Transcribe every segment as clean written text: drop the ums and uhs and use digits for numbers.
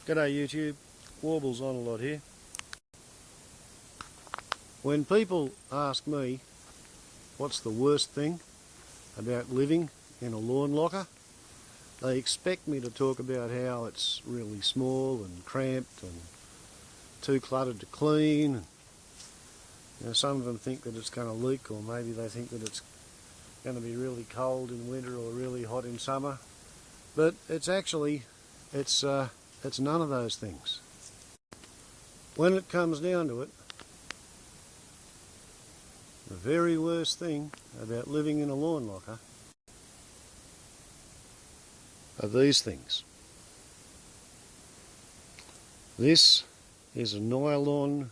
G'day YouTube, Warbles on a lot here. When people ask me what's the worst thing about living in a lawn locker, they expect me to talk about how it's really small and cramped and too cluttered to clean. Some of them think that it's going to leak, or maybe they think that it's going to be really cold in winter or really hot in summer. But it's actually, it's none of those things. When it comes down to it, the very worst thing about living in a lawn locker are these things. This is a nylon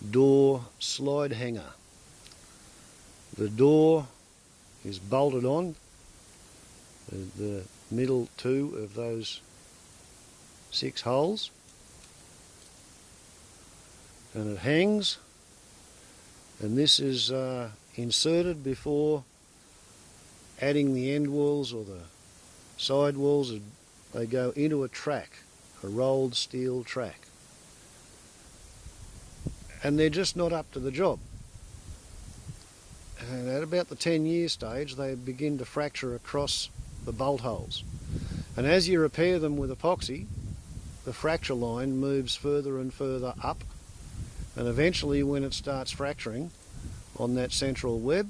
door slide hanger. The door is bolted on, the middle two of those 6 holes, and it hangs, and this is inserted before adding the end walls or the side walls. They go into a track, a rolled steel track, and they're just not up to the job. And at about the 10-year stage they begin to fracture across the bolt holes, and as you repair them with epoxy, the fracture line moves further and further up, and eventually when it starts fracturing on that central web,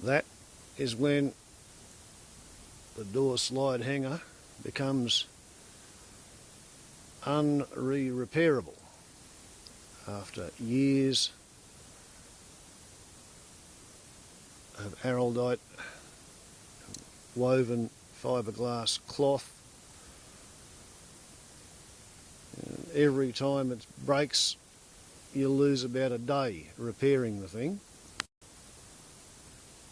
that is when the door slide hanger becomes unrepairable after years of araldite woven fiberglass cloth. Every time it breaks, you lose about a day repairing the thing.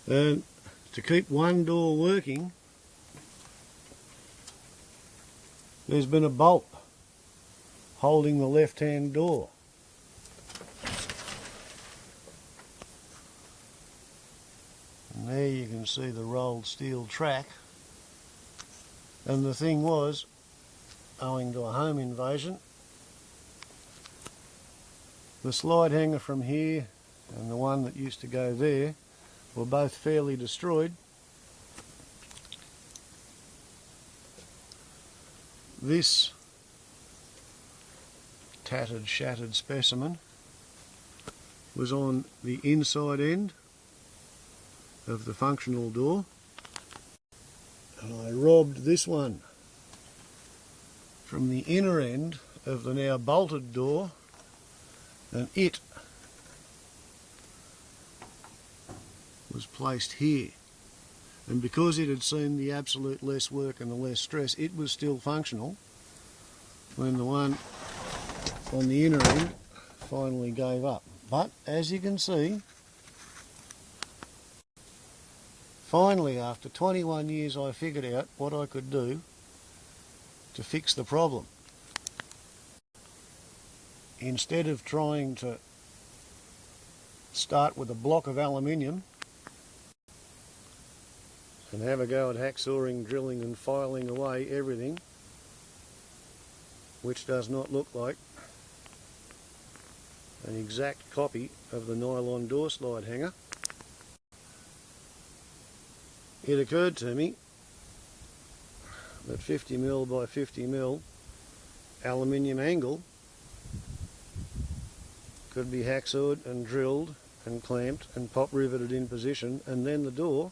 And to keep one door working, there's been a bolt holding the left-hand door. And there you can see the rolled steel track. And the thing was, owing to a home invasion, the slide hanger from here and the one that used to go there were both fairly destroyed. This tattered, shattered specimen was on the inside end of the functional door, and I robbed this one from the inner end of the now bolted door, and it was placed here. And because it had seen the absolute less work and the less stress, it was still functional when the one on the inner end finally gave up. But as you can see, finally after 21 years I figured out what I could do to fix the problem. Instead of trying to start with a block of aluminium and have a go at hacksawing, drilling and filing away everything, which does not look like an exact copy of the nylon door slide hanger, it occurred to me that 50mm by 50mm aluminium angle could be hacksawed and drilled and clamped and pop riveted in position, and then the door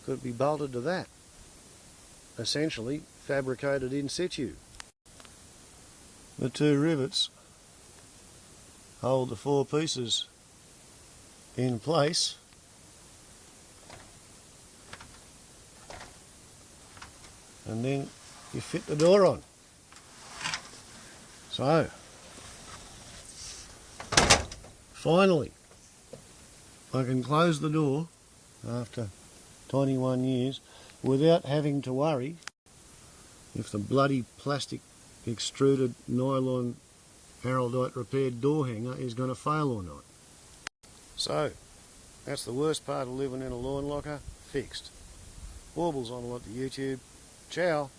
could be bolted to that, essentially fabricated in situ. The 2 rivets hold the 4 pieces in place, and then you fit the door on. So finally I can close the door after 21 years without having to worry if the bloody plastic extruded nylon araldite repaired door hanger is going to fail or not. So that's the worst part of living in a lawn locker fixed. Warbles on a lot to YouTube. Ciao.